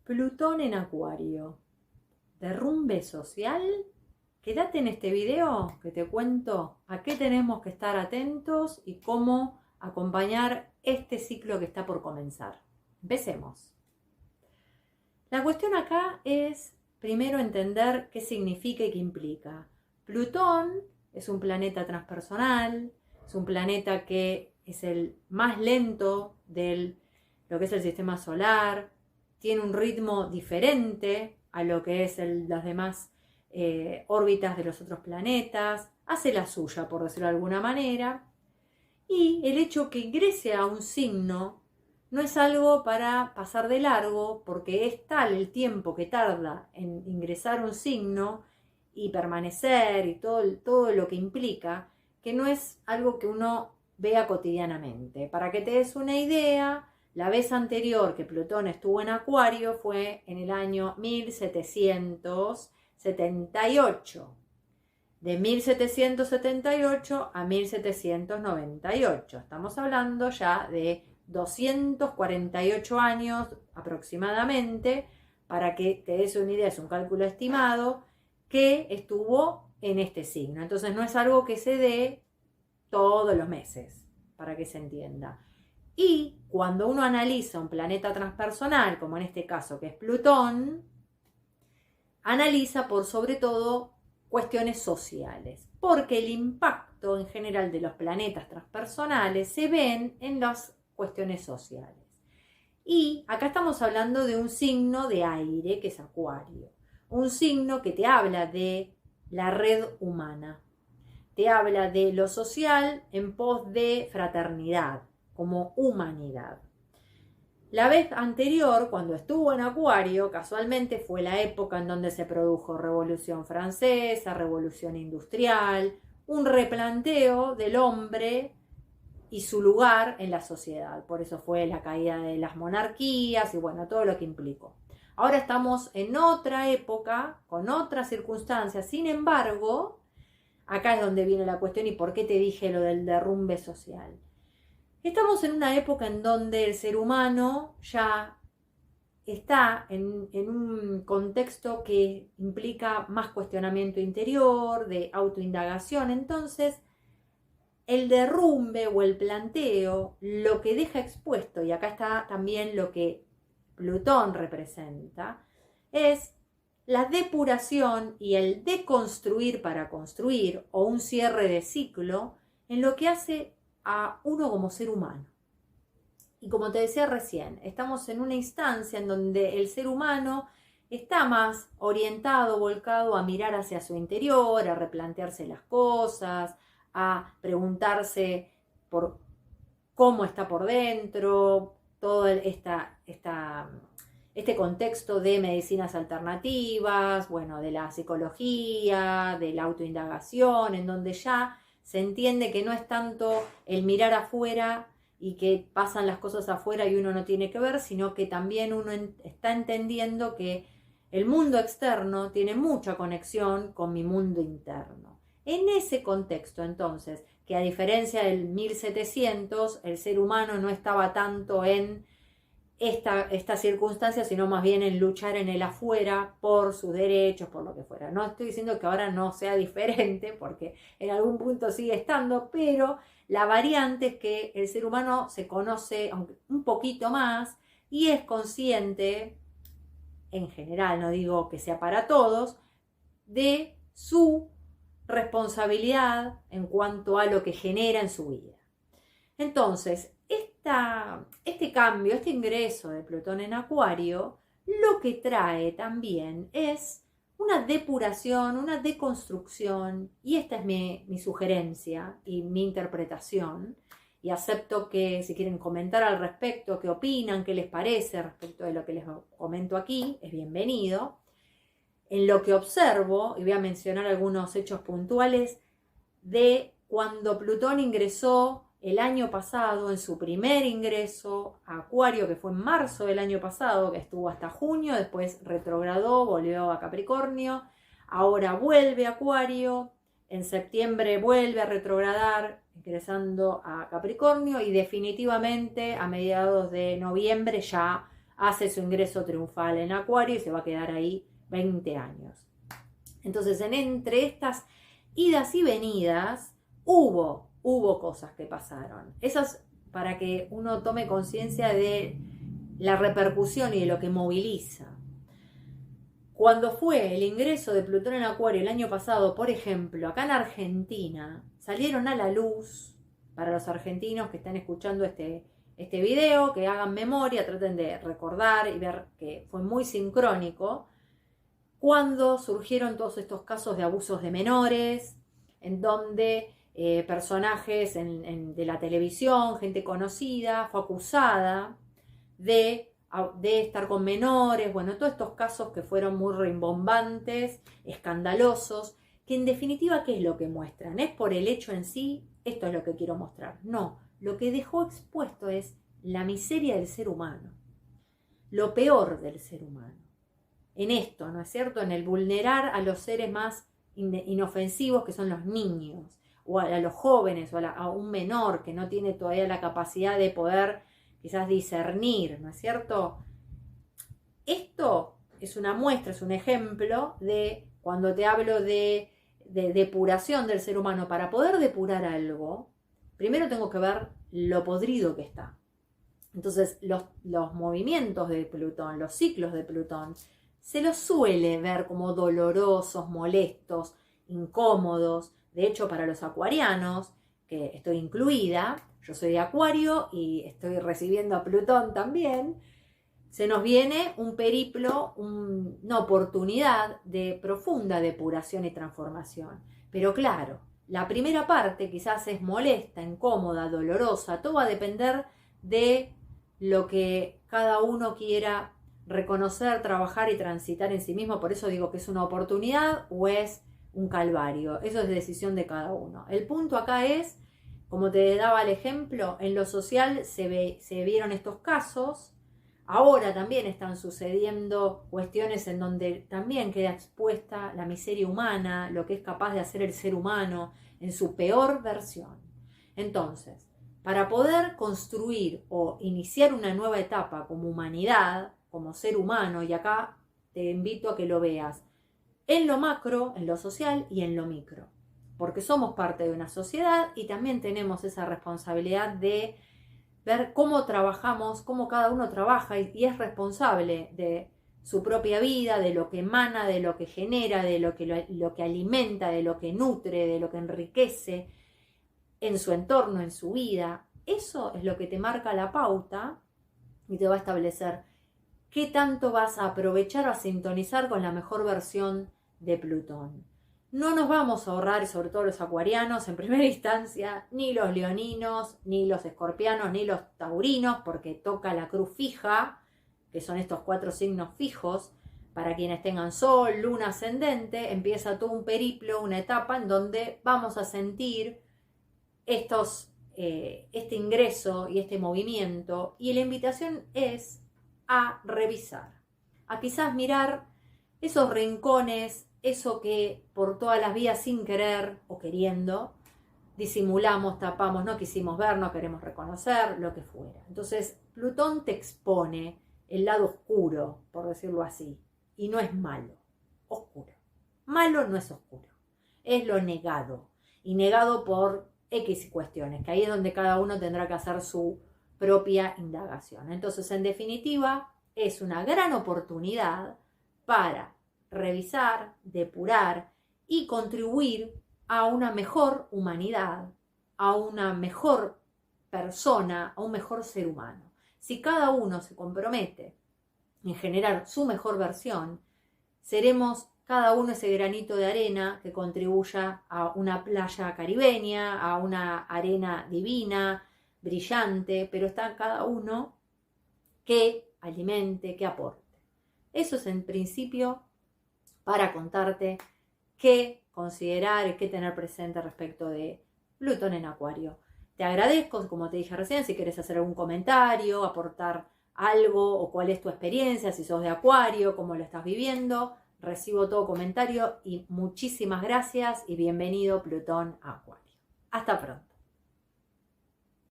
Plutón en Acuario. ¿Derrumbe social? Quédate en este video que te cuento a qué tenemos que estar atentos y cómo acompañar este ciclo que está por comenzar. Empecemos. La cuestión acá es primero entender qué significa y qué implica. Plutón es un planeta transpersonal, es un planeta que es el más lento de lo que es el sistema solar, tiene un ritmo diferente a lo que es las demás órbitas de los otros planetas, hace la suya, por decirlo de alguna manera, y el hecho que ingrese a un signo no es algo para pasar de largo, porque es tal el tiempo que tarda en ingresar un signo y permanecer y todo lo que implica, que no es algo que uno vea cotidianamente. Para que te des una idea, la vez anterior que Plutón estuvo en Acuario fue en el año 1778. De 1778 a 1798. Estamos hablando ya de 248 años aproximadamente, para que te des una idea, es un cálculo estimado, que estuvo en este signo. Entonces no es algo que se dé todos los meses, para que se entienda. Y cuando uno analiza un planeta transpersonal, como en este caso que es Plutón, analiza por sobre todo cuestiones sociales, porque el impacto en general de los planetas transpersonales se ven en las cuestiones sociales. Y acá estamos hablando de un signo de aire, que es Acuario, un signo que te habla de la red humana, te habla de lo social en pos de fraternidad, como humanidad. La vez anterior, cuando estuvo en Acuario, casualmente fue la época en donde se produjo Revolución Francesa, Revolución Industrial, un replanteo del hombre y su lugar en la sociedad. Por eso fue la caída de las monarquías y bueno, todo lo que implicó. Ahora estamos en otra época, con otras circunstancias. Sin embargo, acá es donde viene la cuestión y por qué te dije lo del derrumbe social. Estamos en una época en donde el ser humano ya está en un contexto que implica más cuestionamiento interior, de autoindagación. Entonces, el derrumbe o el planteo, lo que deja expuesto, y acá está también lo que Plutón representa, es la depuración y el deconstruir para construir, o un cierre de ciclo, en lo que hace a uno como ser humano. Y como te decía recién, estamos en una instancia en donde el ser humano está más orientado, volcado a mirar hacia su interior, a replantearse las cosas, a preguntarse por cómo está por dentro, todo este contexto de medicinas alternativas, bueno, de la psicología, de la autoindagación, en donde ya se entiende que no es tanto el mirar afuera y que pasan las cosas afuera y uno no tiene que ver, sino que también uno está entendiendo que el mundo externo tiene mucha conexión con mi mundo interno. En ese contexto, entonces, que a diferencia del 1700, el ser humano no estaba tanto en esta circunstancia, sino más bien en luchar en el afuera por sus derechos, por lo que fuera. No estoy diciendo que ahora no sea diferente, porque en algún punto sigue estando, pero la variante es que el ser humano se conoce un poquito más y es consciente, en general, no digo que sea para todos, de su responsabilidad en cuanto a lo que genera en su vida. Entonces, este cambio, este ingreso de Plutón en Acuario, lo que trae también es una depuración, una deconstrucción, y esta es mi sugerencia y mi interpretación, y acepto que si quieren comentar al respecto, qué opinan, qué les parece respecto de lo que les comento aquí, es bienvenido. En lo que observo, y voy a mencionar algunos hechos puntuales, de cuando Plutón ingresó el año pasado, en su primer ingreso a Acuario, que fue en marzo del año pasado, que estuvo hasta junio, después retrogradó, volvió a Capricornio, ahora vuelve a Acuario, en septiembre vuelve a retrogradar, ingresando a Capricornio, y definitivamente a mediados de noviembre ya hace su ingreso triunfal en Acuario y se va a quedar ahí 20 años. Entonces, entre estas idas y venidas, hubo cosas que pasaron. Esas para que uno tome conciencia de la repercusión y de lo que moviliza. Cuando fue el ingreso de Plutón en Acuario el año pasado, por ejemplo, acá en Argentina, salieron a la luz, para los argentinos que están escuchando este video, que hagan memoria, traten de recordar y ver que fue muy sincrónico, cuando surgieron todos estos casos de abusos de menores, en donde personajes de la televisión, gente conocida, fue acusada de estar con menores, bueno, todos estos casos que fueron muy rimbombantes, escandalosos, que en definitiva, ¿qué es lo que muestran? ¿Es por el hecho en sí? Esto es lo que quiero mostrar. No, lo que dejó expuesto es la miseria del ser humano, lo peor del ser humano. En esto, ¿no es cierto? En el vulnerar a los seres más inofensivos, que son los niños, o a los jóvenes, o a un menor que no tiene todavía la capacidad de poder quizás discernir, ¿no es cierto? Esto es una muestra, es un ejemplo de cuando te hablo de depuración del ser humano. Para poder depurar algo, primero tengo que ver lo podrido que está. Entonces, los movimientos de Plutón, los ciclos de Plutón, se los suele ver como dolorosos, molestos, incómodos. De hecho, para los acuarianos, que estoy incluida, yo soy de Acuario y estoy recibiendo a Plutón también, se nos viene un periplo, una oportunidad de profunda depuración y transformación. Pero claro, la primera parte quizás es molesta, incómoda, dolorosa, todo va a depender de lo que cada uno quiera reconocer, trabajar y transitar en sí mismo. Por eso digo que es una oportunidad o es un calvario. Eso es decisión de cada uno. El punto acá es, como te daba el ejemplo, en lo social se vieron estos casos. Ahora también están sucediendo cuestiones en donde también queda expuesta la miseria humana, lo que es capaz de hacer el ser humano en su peor versión. Entonces, para poder construir o iniciar una nueva etapa como humanidad, como ser humano, y acá te invito a que lo veas en lo macro, en lo social y en lo micro, porque somos parte de una sociedad y también tenemos esa responsabilidad de ver cómo trabajamos, cómo cada uno trabaja y es responsable de su propia vida, de lo que emana, de lo que genera, de lo que alimenta, de lo que nutre, de lo que enriquece en su entorno, en su vida. Eso es lo que te marca la pauta y te va a establecer qué tanto vas a aprovechar o a sintonizar con la mejor versión de Plutón. No nos vamos a ahorrar, y sobre todo los acuarianos en primera instancia, ni los leoninos, ni los escorpianos, ni los taurinos, porque toca la cruz fija, que son estos 4 signos fijos. Para quienes tengan sol, luna, ascendente, empieza todo un periplo, una etapa en donde vamos a sentir este ingreso y este movimiento. Y la invitación es a revisar, a quizás mirar esos rincones, eso que por todas las vías sin querer o queriendo disimulamos, tapamos, no quisimos ver, no queremos reconocer, lo que fuera. Entonces Plutón te expone el lado oscuro, por decirlo así, y no es malo, oscuro. Malo no es oscuro, es lo negado, y negado por X cuestiones, que ahí es donde cada uno tendrá que hacer su propia indagación. Entonces, en definitiva, es una gran oportunidad para revisar, depurar y contribuir a una mejor humanidad, a una mejor persona, a un mejor ser humano. Si cada uno se compromete en generar su mejor versión, seremos cada uno ese granito de arena que contribuya a una playa caribeña, a una arena divina, brillante, pero está cada uno que alimente, que aporte. Eso es en principio para contarte qué considerar y qué tener presente respecto de Plutón en Acuario. Te agradezco, como te dije recién, si quieres hacer algún comentario, aportar algo o cuál es tu experiencia, si sos de Acuario, cómo lo estás viviendo. Recibo todo comentario y muchísimas gracias y bienvenido Plutón a Acuario. Hasta pronto.